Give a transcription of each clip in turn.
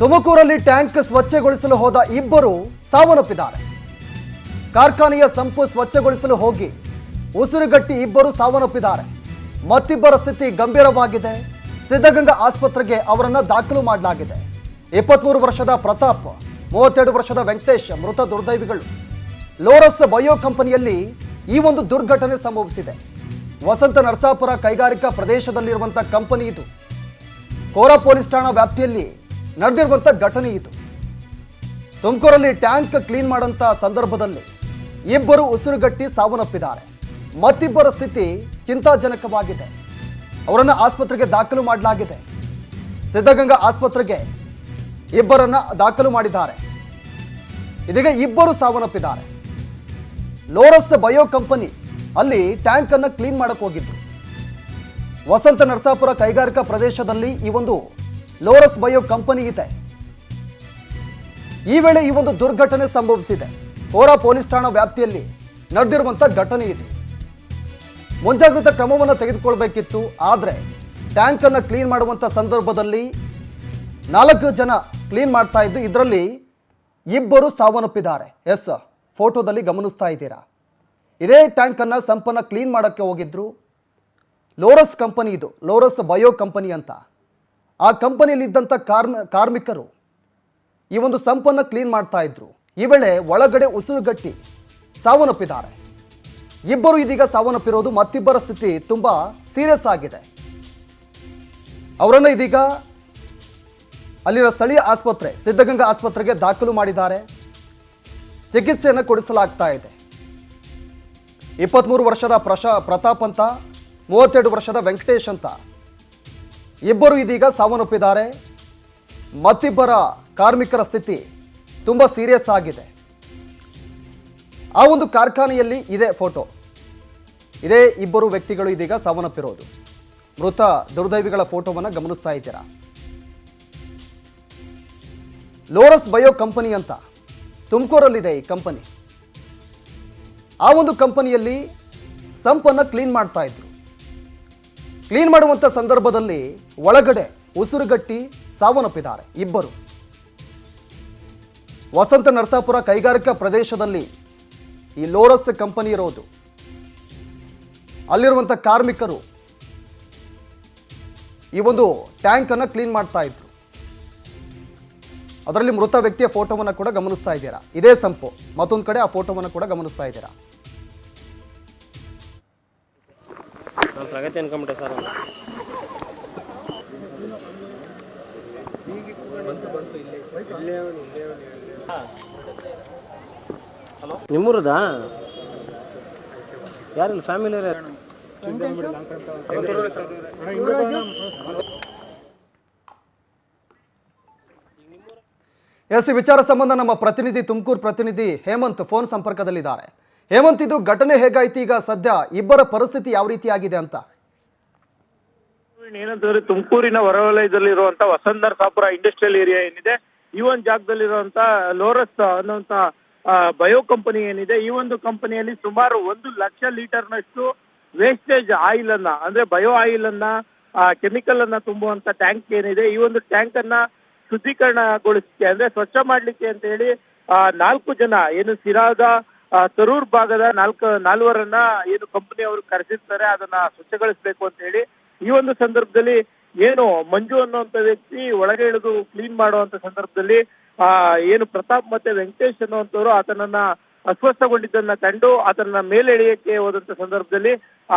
ತುಮಕೂರಲ್ಲಿ ಟ್ಯಾಂಕ್ ಸ್ವಚ್ಛಗೊಳಿಸಲು ಹೋದ ಇಬ್ಬರು ಸಾವನ್ನಪ್ಪಿದ್ದಾರೆ. ಕಾರ್ಖಾನೆಯ ಸಂಪು ಸ್ವಚ್ಛಗೊಳಿಸಲು ಹೋಗಿ ಉಸಿರುಗಟ್ಟಿ ಇಬ್ಬರು ಸಾವನ್ನಪ್ಪಿದ್ದಾರೆ. ಮತ್ತಿಬ್ಬರ ಸ್ಥಿತಿ ಗಂಭೀರವಾಗಿದೆ. ಸಿದ್ಧಗಂಗಾ ಆಸ್ಪತ್ರೆಗೆ ಅವರನ್ನು ದಾಖಲು ಮಾಡಲಾಗಿದೆ. 23 ವರ್ಷದ ಪ್ರತಾಪ್, 32 ವರ್ಷದ ವೆಂಕಟೇಶ್ ಮೃತ ದುರ್ದೈವಿಗಳು. ಲೋರಸ್ ಬಯೋ ಕಂಪನಿಯಲ್ಲಿ ಈ ಒಂದು ದುರ್ಘಟನೆ ಸಂಭವಿಸಿದೆ. ವಸಂತ ನರಸಾಪುರ ಕೈಗಾರಿಕಾ ಪ್ರದೇಶದಲ್ಲಿರುವಂತಹ ಕಂಪನಿ ಇದು. ಕೋರಾ ಪೊಲೀಸ್ ಠಾಣಾ ವ್ಯಾಪ್ತಿಯಲ್ಲಿ ನಡೆದಿರುವಂಥ ಘಟನೆ ಇದು. ತುಮಕೂರಲ್ಲಿ ಟ್ಯಾಂಕ್ ಕ್ಲೀನ್ ಮಾಡೋಂಥ ಸಂದರ್ಭದಲ್ಲಿ ಇಬ್ಬರು ಉಸಿರುಗಟ್ಟಿ ಸಾವನ್ನಪ್ಪಿದ್ದಾರೆ. ಮತ್ತಿಬ್ಬರ ಸ್ಥಿತಿ ಚಿಂತಾಜನಕವಾಗಿದೆ. ಅವರನ್ನು ಆಸ್ಪತ್ರೆಗೆ ದಾಖಲು ಮಾಡಲಾಗಿದೆ. ಸಿದ್ಧಗಂಗಾ ಆಸ್ಪತ್ರೆಗೆ ಇಬ್ಬರನ್ನ ದಾಖಲು ಮಾಡಿದ್ದಾರೆ. ಇದೀಗ ಇಬ್ಬರು ಸಾವನ್ನಪ್ಪಿದ್ದಾರೆ. ಲೋರಸ್ ಬಯೋ ಕಂಪನಿ ಅಲ್ಲಿ ಟ್ಯಾಂಕ್ ಅನ್ನು ಕ್ಲೀನ್ ಮಾಡಕ್ಕೆ ಹೋಗಿದ್ರು. ವಸಂತ ನರಸಾಪುರ ಕೈಗಾರಿಕಾ ಪ್ರದೇಶದಲ್ಲಿ ಈ ಒಂದು ಲೋರಸ್ ಬಯೋ ಕಂಪನಿ ಇದೆ. ಈ ವೇಳೆ ಈ ಒಂದು ದುರ್ಘಟನೆ ಸಂಭವಿಸಿದೆ. ಕೋರಾ ಪೊಲೀಸ್ ಠಾಣಾ ವ್ಯಾಪ್ತಿಯಲ್ಲಿ ನಡೆದಿರುವಂಥ ಘಟನೆ ಇದು. ಮುಂಜಾಗ್ರತಾ ಕ್ರಮವನ್ನು ತೆಗೆದುಕೊಳ್ಬೇಕಿತ್ತು. ಆದರೆ ಟ್ಯಾಂಕ್ ಅನ್ನು ಕ್ಲೀನ್ ಮಾಡುವಂಥ ಸಂದರ್ಭದಲ್ಲಿ 4 ಜನ ಕ್ಲೀನ್ ಮಾಡ್ತಾ ಇದ್ದು, ಇದರಲ್ಲಿ ಇಬ್ಬರು ಸಾವನ್ನಪ್ಪಿದ್ದಾರೆ. ಎಸ್, ಫೋಟೋದಲ್ಲಿ ಗಮನಿಸ್ತಾ ಇದ್ದೀರಾ. ಇದೇ ಟ್ಯಾಂಕ್ ಅನ್ನು ಸಂಪನ್ನ ಕ್ಲೀನ್ ಮಾಡೋಕ್ಕೆ ಹೋಗಿದ್ರು. ಲೋರಸ್ ಕಂಪನಿ ಇದು, ಲೋರಸ್ ಬಯೋ ಕಂಪನಿ ಅಂತ. ಆ ಕಂಪನಿಯಲ್ಲಿದ್ದಂಥ ಕಾರ್ಮಿಕರು ಈ ಒಂದು ಸಂಪನ್ನ ಕ್ಲೀನ್ ಮಾಡ್ತಾ ಇದ್ರು. ಈ ವೇಳೆ ಒಳಗಡೆ ಉಸಿರುಗಟ್ಟಿ ಸಾವನ್ನಪ್ಪಿದ್ದಾರೆ. ಇಬ್ಬರು ಇದೀಗ ಸಾವನ್ನಪ್ಪಿರೋದು. ಮತ್ತಿಬ್ಬರ ಸ್ಥಿತಿ ತುಂಬಾ ಸೀರಿಯಸ್ ಆಗಿದೆ. ಅವರನ್ನು ಇದೀಗ ಅಲ್ಲಿನ ಸ್ಥಳೀಯ ಆಸ್ಪತ್ರೆ ಸಿದ್ಧಗಂಗಾ ಆಸ್ಪತ್ರೆಗೆ ದಾಖಲು ಮಾಡಿದ್ದಾರೆ. ಚಿಕಿತ್ಸೆಯನ್ನು ಕೊಡಿಸಲಾಗ್ತಾ ಇದೆ. 23 ವರ್ಷದ ಪ್ರತಾಪ್ ಅಂತ, 32 ವರ್ಷದ ವೆಂಕಟೇಶ್ ಅಂತ ಇಬ್ಬರು ಇದೀಗ ಸಾವನ್ನಪ್ಪಿದ್ದಾರೆ. ಮತ್ತಿಬ್ಬರ ಕಾರ್ಮಿಕರ ಸ್ಥಿತಿ ತುಂಬ ಸೀರಿಯಸ್ ಆಗಿದೆ. ಆ ಒಂದು ಕಾರ್ಖಾನೆಯಲ್ಲಿ ಇದೆ ಫೋಟೋ. ಇದೇ ಇಬ್ಬರು ವ್ಯಕ್ತಿಗಳು ಇದೀಗ ಸಾವನ್ನಪ್ಪಿರೋದು. ಮೃತ ದುರ್ದೈವಿಗಳ ಫೋಟೋವನ್ನು ಗಮನಿಸ್ತಾ ಇದ್ದೀರಾ. ಲೋರಸ್ ಬಯೋ ಕಂಪನಿ ಅಂತ ತುಮಕೂರಲ್ಲಿದೆ ಈ ಕಂಪನಿ. ಆ ಒಂದು ಕಂಪನಿಯಲ್ಲಿ ಸಂಪನ್ನ ಕ್ಲೀನ್ ಮಾಡ್ತಾ ಇದ್ರು. ಕ್ಲೀನ್ ಮಾಡುವಂಥ ಸಂದರ್ಭದಲ್ಲಿ ಒಳಗಡೆ ಉಸಿರುಗಟ್ಟಿ ಸಾವನ್ನಪ್ಪಿದ್ದಾರೆ ಇಬ್ಬರು. ವಸಂತ ನರಸಾಪುರ ಕೈಗಾರಿಕಾ ಪ್ರದೇಶದಲ್ಲಿ ಈ ಲೋರಸ್ ಕಂಪನಿ ಇರೋದು. ಅಲ್ಲಿರುವಂಥ ಕಾರ್ಮಿಕರು ಈ ಒಂದು ಟ್ಯಾಂಕ್ ಅನ್ನು ಕ್ಲೀನ್ ಮಾಡ್ತಾ ಇದ್ರು. ಅದರಲ್ಲಿ ಮೃತ ವ್ಯಕ್ತಿಯ ಫೋಟೋವನ್ನು ಕೂಡ ಗಮನಿಸ್ತಾ ಇದ್ದೀರಾ. ಇದೇ ಸಂಪು. ಮತ್ತೊಂದು ಕಡೆ ಆ ಫೋಟೋವನ್ನು ಕೂಡ ಗಮನಿಸ್ತಾ ಇದ್ದೀರಾ. ಪ್ರಗತಿ ಅನ್ಕೊಂಬಿಟ್ಟೆ ಸರ್. ನಿಮ್ಮೂರದಾ? ಯಾರಿಲ್ಲ ಫ್ಯಾಮಿಲಿ? ಎಸ್, ಈ ವಿಚಾರ ಸಂಬಂಧ ನಮ್ಮ ಪ್ರತಿನಿಧಿ, ತುಮಕೂರು ಪ್ರತಿನಿಧಿ ಹೇಮಂತ್ ಫೋನ್ ಸಂಪರ್ಕದಲ್ಲಿದ್ದಾರೆ. ಹೇಮಂತ್, ಇದು ಘಟನೆ ಹೇಗಾಯ್ತು? ಈಗ ಸದ್ಯ ಇಬ್ಬರ ಪರಿಸ್ಥಿತಿ ಯಾವ ರೀತಿ ಆಗಿದೆ ಅಂತ? ಏನಂತಂದ್ರೆ, ತುಮಕೂರಿನ ಹೊರವಲಯದಲ್ಲಿರುವಂತ ವಸಂತ ನರಸಾಪುರ ಇಂಡಸ್ಟ್ರಿಯಲ್ ಏರಿಯಾ ಏನಿದೆ, ಈ ಒಂದು ಜಾಗದಲ್ಲಿರುವಂತ ಲೋರಸ್ ಅನ್ನುವಂತ ಬಯೋ ಕಂಪನಿ ಏನಿದೆ, ಈ ಒಂದು ಕಂಪನಿಯಲ್ಲಿ ಸುಮಾರು 1 ಲಕ್ಷ ಲೀಟರ್ನಷ್ಟು ವೇಸ್ಟೇಜ್ ಆಯಿಲ್ ಅನ್ನ, ಅಂದ್ರೆ ಬಯೋ ಆಯಿಲ್ ಅನ್ನ, ಕೆಮಿಕಲ್ ಅನ್ನ ತುಂಬುವಂತ ಟ್ಯಾಂಕ್ ಏನಿದೆ, ಈ ಒಂದು ಟ್ಯಾಂಕ್ ಅನ್ನ ಶುದ್ಧೀಕರಣಗೊಳಿಸಲಿಕ್ಕೆ, ಅಂದ್ರೆ ಸ್ವಚ್ಛ ಮಾಡ್ಲಿಕ್ಕೆ ಅಂತ ಹೇಳಿ 4 ಜನ ಏನು ಸಿರಾದ ತರೂರ್ ಭಾಗದ ನಾಲ್ವರನ್ನ ಏನು ಕಂಪನಿ ಅವರು ಕರೆಸಿರ್ತಾರೆ, ಅದನ್ನ ಸ್ವಚ್ಛಗೊಳಿಸಬೇಕು ಅಂತ ಹೇಳಿ. ಈ ಒಂದು ಸಂದರ್ಭದಲ್ಲಿ ಏನು ಮಂಜು ಅನ್ನುವಂತ ವ್ಯಕ್ತಿ ಒಳಗೆ ಇಳಿದು ಕ್ಲೀನ್ ಮಾಡುವಂತ ಸಂದರ್ಭದಲ್ಲಿ ಏನು ಪ್ರತಾಪ್ ಮತ್ತೆ ವೆಂಕಟೇಶ್ ಅನ್ನುವಂಥವ್ರು ಆತನನ್ನ ಅಸ್ವಸ್ಥಗೊಂಡಿದ್ದನ್ನ ಕಂಡು ಆತನ ಮೇಲೆ ಎಳೆಯಕ್ಕೆ ಹೋದಂತ ಸಂದರ್ಭದಲ್ಲಿ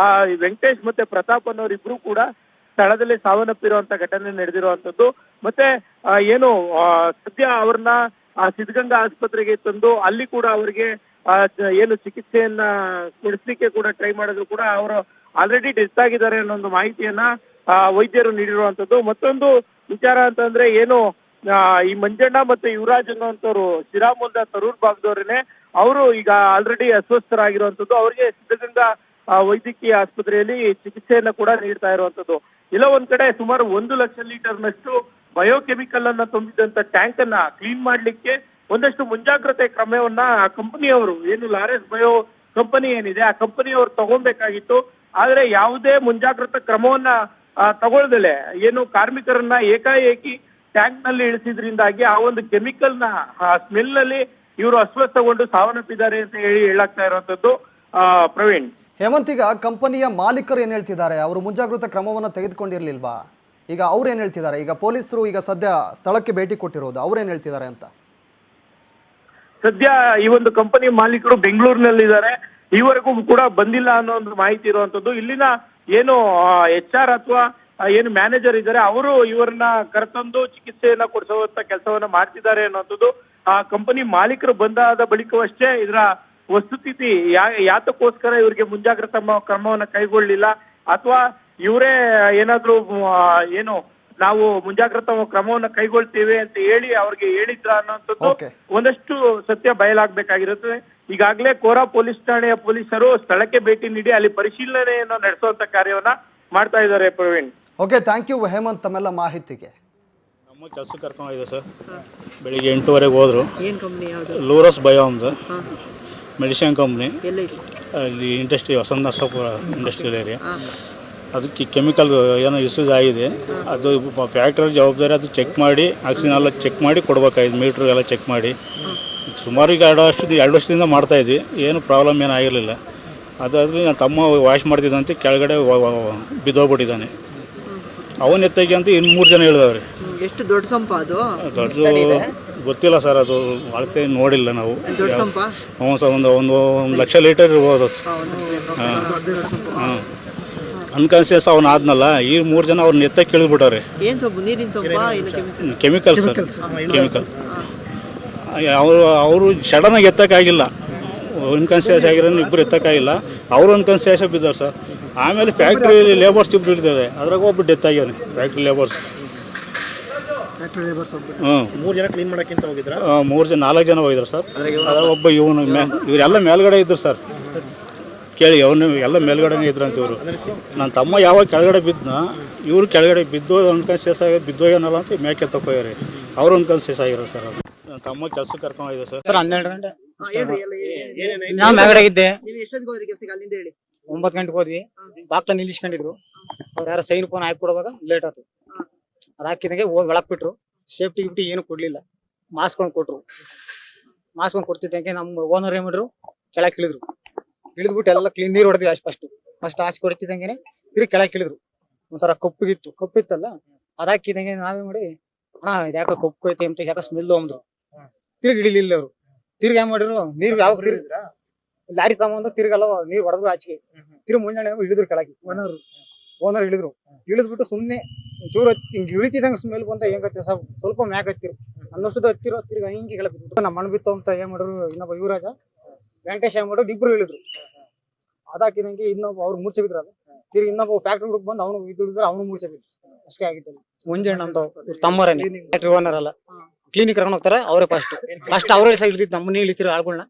ವೆಂಕಟೇಶ್ ಮತ್ತೆ ಪ್ರತಾಪ್ ಅನ್ನೋರಿಬ್ರು ಕೂಡ ಸ್ಥಳದಲ್ಲಿ ಸಾವನ್ನಪ್ಪಿರುವಂತ ಘಟನೆ ನಡೆದಿರುವಂತದ್ದು. ಮತ್ತೆ ಏನು ಸದ್ಯ ಅವ್ರನ್ನ ಸಿದ್ಧಗಂಗಾ ಆಸ್ಪತ್ರೆಗೆ ತಂದು ಅಲ್ಲಿ ಕೂಡ ಅವರಿಗೆ ಏನು ಚಿಕಿತ್ಸೆಯನ್ನ ಕೊಡಿಸ್ಲಿಕ್ಕೆ ಕೂಡ ಟ್ರೈ ಮಾಡಿದ್ರು ಕೂಡ ಅವರು ಆಲ್ರೆಡಿ ಡೆತ್ ಆಗಿದ್ದಾರೆ ಅನ್ನೋ ಒಂದು ಮಾಹಿತಿಯನ್ನ ವೈದ್ಯರು ನೀಡಿರುವಂತದ್ದು. ಮತ್ತೊಂದು ವಿಚಾರ ಅಂತಂದ್ರೆ, ಏನು ಈ ಮಂಜಣ್ಣ ಮತ್ತೆ ಯುವರಾಜ್ ಅನ್ನುವಂಥವ್ರು ಶಿರಾಮೂಲ್ದ ತರೂರ್ ಭಾಗದವರೇನೆ, ಅವರು ಈಗ ಆಲ್ರೆಡಿ ಅಸ್ವಸ್ಥರಾಗಿರುವಂತದ್ದು. ಅವರಿಗೆ ಸಿದ್ಧಗಂಗಾ ವೈದ್ಯಕೀಯ ಆಸ್ಪತ್ರೆಯಲ್ಲಿ ಚಿಕಿತ್ಸೆಯನ್ನ ಕೂಡ ನೀಡ್ತಾ ಇರುವಂತದ್ದು. ಇಲ್ಲ ಒಂದ್ ಕಡೆ ಸುಮಾರು 1 ಲಕ್ಷ ಲೀಟರ್ನಷ್ಟು ಬಯೋಕೆಮಿಕಲ್ ಅನ್ನ ತುಂಬಿದಂತ ಟ್ಯಾಂಕ್ ಅನ್ನ ಕ್ಲೀನ್ ಮಾಡ್ಲಿಕ್ಕೆ ಒಂದಷ್ಟು ಮುಂಜಾಗ್ರತೆ ಕ್ರಮವನ್ನ ಕಂಪನಿಯವರು, ಏನು ಲಾರೆಸ್ ಬಯೋ ಕಂಪನಿ ಏನಿದೆ ಆ ಕಂಪನಿಯವರು ತಗೊಳ್ಬೇಕಾಗಿತ್ತು. ಆದ್ರೆ ಯಾವುದೇ ಮುಂಜಾಗ್ರತಾ ಕ್ರಮವನ್ನ ತಗೊಳ್ದಲೆ ಏನು ಕಾರ್ಮಿಕರನ್ನ ಏಕಾಏಕಿ ಟ್ಯಾಂಕ್ ನಲ್ಲಿ ಇಳಿಸಿದ್ರಿಂದಾಗಿ ಆ ಒಂದು ಕೆಮಿಕಲ್ ನ ಸ್ಮೆಲ್ ನಲ್ಲಿ ಇವರು ಅಸ್ವಸ್ಥಗೊಂಡು ಸಾವನ್ನಪ್ಪಿದ್ದಾರೆ ಅಂತ ಹೇಳಾಗ್ತಾ ಇರುವಂತದ್ದು. ಪ್ರವೀಣ್, ಹೇಮಂತ್, ಈಗ ಕಂಪನಿಯ ಮಾಲೀಕರು ಏನ್ ಹೇಳ್ತಿದ್ದಾರೆ? ಅವರು ಮುಂಜಾಗ್ರತಾ ಕ್ರಮವನ್ನ ತೆಗೆದುಕೊಂಡಿರ್ಲಿಲ್ವಾ? ಈಗ ಅವ್ರು ಏನ್ ಹೇಳ್ತಿದ್ದಾರೆ? ಈಗ ಪೊಲೀಸರು ಈಗ ಸದ್ಯ ಸ್ಥಳಕ್ಕೆ ಭೇಟಿ ಕೊಟ್ಟಿರೋದು, ಅವ್ರು ಏನ್ ಹೇಳ್ತಿದ್ದಾರೆ ಅಂತ? ಸದ್ಯ ಈ ಒಂದು ಕಂಪನಿ ಮಾಲೀಕರು ಬೆಂಗಳೂರಿನಲ್ಲಿದ್ದಾರೆ. ಈವರೆಗೂ ಕೂಡ ಬಂದಿಲ್ಲ ಅನ್ನೋ ಒಂದು ಮಾಹಿತಿ ಇರುವಂತದ್ದು. ಇಲ್ಲಿನ ಏನು HR ಅಥವಾ ಏನು ಮ್ಯಾನೇಜರ್ ಇದ್ದಾರೆ ಅವರು ಇವರನ್ನ ಕರೆತಂದು ಚಿಕಿತ್ಸೆಯನ್ನ ಕೊಡಿಸುವಂತ ಕೆಲಸವನ್ನ ಮಾಡ್ತಿದ್ದಾರೆ ಅನ್ನುವಂಥದ್ದು. ಆ ಕಂಪನಿ ಮಾಲೀಕರು ಬಂದಾದ ಬಳಿಕವಷ್ಟೇ ಇದರ ವಸ್ತುಸ್ಥಿತಿ ಯಾತಕ್ಕೋಸ್ಕರ ಇವರಿಗೆ ಮುಂಜಾಗ್ರತಾ ಕ್ರಮವನ್ನ ಕೈಗೊಳ್ಳಿಲ್ಲ ಅಥವಾ ಇವರೇ ಏನಾದ್ರೂ ಏನು ನಾವು ಮುಂಜಾಗ್ರತಾ ಕ್ರಮವನ್ನ ಕೈಗೊಳ್ತೀವಿ ಅಂತ ಹೇಳಿ ಅವ್ರಿಗೆ ಹೇಳಿದ್ರ ಅನ್ನೋಂಥದ್ದು ಒಂದಷ್ಟು ಸತ್ಯ ಬಯಲಾಗಬೇಕಾಗಿರುತ್ತದೆ. ಈಗಾಗಲೇ ಕೋರಾ ಪೊಲೀಸ್ ಠಾಣೆಯ ಪೊಲೀಸರು ಸ್ಥಳಕ್ಕೆ ಭೇಟಿ ನೀಡಿ ಅಲ್ಲಿ ಪರಿಶೀಲನೆಯನ್ನು ನಡೆಸುವಂತ ಕಾರ್ಯವನ್ನ ಮಾಡ್ತಾ ಇದ್ದಾರೆ. Praveen, okay, thank you Hemanth ತಮ್ಮೆಲ್ಲ ಮಾಹಿತಿಗೆ. ನಮ್ಮ ಕೆಲಸಕ್ಕೆ ಕರ್ಕೊಂಡಿದ್ದೆ ಸರ್. ಬೆಳಿಗ್ಗೆ 8:30 ಹೋದ್ರು. ಲೋರಸ್ ಬಯೋ ಅಂತ ಮೆಡಿಸಿನ್ ಕಂಪ್ನಿ, ಅಲ್ಲಿ industry Vasantha Narasapura industrial area. ಅದಕ್ಕೆ ಕೆಮಿಕಲ್ ಏನೋ ಯೂಸೇಜ್ ಆಗಿದೆ. ಅದು ಫ್ಯಾಕ್ಟ್ರಿ ಜವಾಬ್ದಾರಿ, ಅದು ಚೆಕ್ ಮಾಡಿ ಆಕ್ಸಿಜನ್ ಎಲ್ಲ ಚೆಕ್ ಮಾಡಿ ಕೊಡ್ಬೇಕಾಯ್ತು. ಮೀಟ್ರ್ ಎಲ್ಲ ಚೆಕ್ ಮಾಡಿ ಸುಮಾರು ಈಗ 2 ವರ್ಷದಿಂದ ಮಾಡ್ತಾಯಿದ್ವಿ. ಏನು ಪ್ರಾಬ್ಲಮ್ ಏನು ಆಗಿರಲಿಲ್ಲ. ಅದಾದ್ಮೇಲೆ ನನ್ನ ತಮ್ಮ ವಾಶ್ ಮಾಡ್ತಿದ್ದಂತೆ ಕೆಳಗಡೆ ಬಿದ್ದೋಗ್ಬಿಟ್ಟಿದ್ದಾನೆ. ಅವನ ಎತ್ತಾಗಿ ಅಂತ ಇನ್ನು 3 ಜನ ಹೇಳಿದವ್ರೆ. ಎಷ್ಟು ದೊಡ್ಡ ಸಂಪ ಅದು? ದೊಡ್ಡ ಗೊತ್ತಿಲ್ಲ ಸರ್, ಅದು ಅಳತೆ ನೋಡಿಲ್ಲ ನಾವು. ಹ್ಞೂ ಸರ್, ಒಂದು ಲಕ್ಷ ಲೀಟರ್ ಇರ್ಬೋದು. ಹಾಂ, ಅನ್ಕಾನ್ಸಿಯಸ್ ಅವನು ಆದ್ನಲ್ಲ. ಈ 3 ಜನ ಅವ್ರನ್ನ ಎತ್ತಕ್ಕೆ ಇಳಿದ್ಬಿಟ್ಟವ್ರೆ. Chemical sir, chemical. ಅವರು ಸಡನ್ನಾಗಿ ಎತ್ತಕ್ಕಾಗಿಲ್ಲ. ಅನ್ಕಾನ್ಸಿಯಸ್ ಆಗಿರೋ ಇಬ್ಬರು ಎತ್ತಕ್ಕಾಗಿಲ್ಲ. ಅವರು ಅನ್ಕಾನ್ಸಿಯಸ್ ಬಿದ್ದವ್ರು ಸರ್. ಆಮೇಲೆ ಫ್ಯಾಕ್ಟ್ರಿ ಲೇಬರ್ಸ್ ಇಬ್ಬರು ಇಳಿದಾವೆ. ಅದ್ರಾಗ ಒಬ್ಬರು ಡೆತ್ ಆಗ್ಯಾನೆ. Factory labours. ಹ್ಞೂ, 3 ಜನ ಕ್ಲೀನ್ ಮಾಡೋಕ್ಕಿಂತ ಹೋಗಿದ್ರ? 4 ಜನ ಹೋಗಿದ್ರು ಸರ್. ಅದ್ರಾಗ ಒಬ್ಬ ಇವರೆಲ್ಲ ಮೇಲ್ಗಡೆ ಇದ್ರು ಸರ್. ಕೇಳಿ, ಅವನು ಎಲ್ಲ ಮೇಲ್ಗಡೆನೇ ಇದ್ರಂತ ಇವರು. ನನ್ನ ತಮ್ಮ ಯಾವಾಗ ಕೆಳಗಡೆ ಬಿದ್ದನ, ಇವರು ಕೆಳಗಡೆ ಬಿದ್ದು ಅನ್ಕಾನ್ಸಿಯಸ್ ಆಗಿ ಬಿದ್ದೋಗ್ಯಾನಲ್ಲ ಅಂತ ಮೇಕೆ ತಗೋಯಾರೆ. ಅವರು ಅನ್ಕಾನ್ಸಿಯಸ್ ಆಗಿರೋ ಸರ್. ಅದು ನನ್ನ ತಮ್ಮ ಕೆಲಸಕ್ಕೆ ಕರ್ಕೊಂಡಿದ್ದೆ ಸರ್. 12 ಗಂಟೆ ನಾವು ಮ್ಯಾಗಡೆ ಇದ್ದೆ. 9 ಗಂಟೆಗೆ ಹೋದ್ವಿ. ಬಾಕ್ಲ ನಿಲ್ಲಿಸ್ಕೊಂಡಿದ್ರು. ಅವ್ರು ಯಾರೋ ಸೈನ್ ಫೋನ್ ಹಾಕಿ ಕೊಡುವಾಗ ಲೇಟ್ ಆಯ್ತು. ಅದು ಹಾಕಿದಂಗೆ ಒಳಕ್ ಬಿಟ್ರು. ಸೇಫ್ಟಿ ಗಿಫ್ಟಿ ಏನು ಕೊಡ್ಲಿಲ್ಲ. ಮಾಸ್ಕ್ ಒಂದು ಕೊಟ್ರು. ಮಾಸ್ಕ್ ಒಂದು ಕೊಡ್ತಿದ್ದಂಗೆ ನಮ್ಮ ಓನರ್ ಏನ್ ಮಾಡಿದ್ರು, ಕೆಳಗೆ ಇಳಿದ್ರು. ಇಳಿದ್ಬಿಟ್ಟು ಎಲ್ಲ ಕ್ಲೀನ್ ನೀರು ಹೊಡೆದ್ವಿ. ಫಸ್ಟ್ ಆಚೆ ಕೊಡ್ತಿದ್ದಂಗೆ ತಿರುಗಿ ಕೆಳಗೆ ಇಳಿದ್ರು. ಒಂಥರ ಕಪ್ಪಿತ್ತಲ್ಲ, ಅದಾಕಿದಂಗೆ ನಾವೇ ಮಾಡಿ, ಅಣ್ಣ ಇದ್ಯಾಕ ಕಪ್ಪು ಐತೆ ಅಂತ ಯಾಕೆ ಸ್ಮೆಲ್ ಅಂದ್ರು. ತಿರ್ಗಿ ಇಳಿಲಿಲ್ಲ ಅವರು. ತಿರ್ಗಿ ಏನ್ ಮಾಡಿದ್ರು, ನೀರು ಯಾವ ಲಾರಿ ತಗೊಂಡು ತಿರ್ಗಲ್ಲ ನೀರು ಹೊಡೆದ್ರು ಆಚೆಗೆ. ತಿರ್ಗಿ ಮುಂಜಾನೆ ಇಳಿದ್ರು ಕೆಳಗೆ. ಓನರ್ ಇಳಿದ್ಬಿಟ್ಟು ಸುಮ್ಮನೆ ಚೂರು ಹಿಂಗೆ ಇಳಿತಿದಂಗೆ ಸ್ಮೆಲ್ ಬಂತ ಹೆಂಗತ್ತೆ ಸ್ವಲ್ಪ ಮ್ಯಾಕ್ ಹತ್ತಿರು ಅನ್ನೋಷ್ಟು ಹತ್ತಿರೋ ತಿರ್ಗಿ ಹಿಂಗೆ ಕೆಳಬಿಟ್ಟು ನಮ್ಮ ಮಣ್ಣು ಬಿತ್ತು ಅಂತ ಏನ್ ಮಾಡಿದ್ರು. ಇನ್ನೊಬ್ಬ ಯುವರಾಜ ವೆಂಕಟೇಶ್ ಏನ್ ಮಾಡೋದು, ಇಬ್ರು ಇಳಿದ್ರು. ಅದಾಕಿದಂಗೆ ಇನ್ನೊಬ್ಬ ಅವ್ರು ಮೂರ್ಛೆ ಬಿದ್ರಲ್ಲ. ತಿರ್ಗಿ ಇನ್ನೊಬ್ಬ ಫ್ಯಾಕ್ಟ್ರಿ ಹುಡುಕ್ ಬಂದು ಅವನು ಇದ್ದಿದ್ರೆ ಅವನು ಮೂರ್ಛೆ ಬಿದ್ರು. ಅಷ್ಟೇ ಆಗಿತ್ತು. ಮುಂಜಾನೆ ಅಂತ ತಮ್ಮರೇನೆ ಫ್ಯಾಕ್ಟ್ರಿ ಓನರ್ ಅಲ್ಲ, ಕ್ಲಿನಿಕ್ ಕರ್ಕೊಂಡು ಹೋಗ್ತಾರೆ ಅವರೇ. ಫಸ್ಟ್ ಅವರೇ ಸಹ ಇಳಿತಿತ್ತು. ನಮ್ಮನ್ನೇ ಇಳಿತಿರೋ ಆಳ್ಗಳನ್ನ.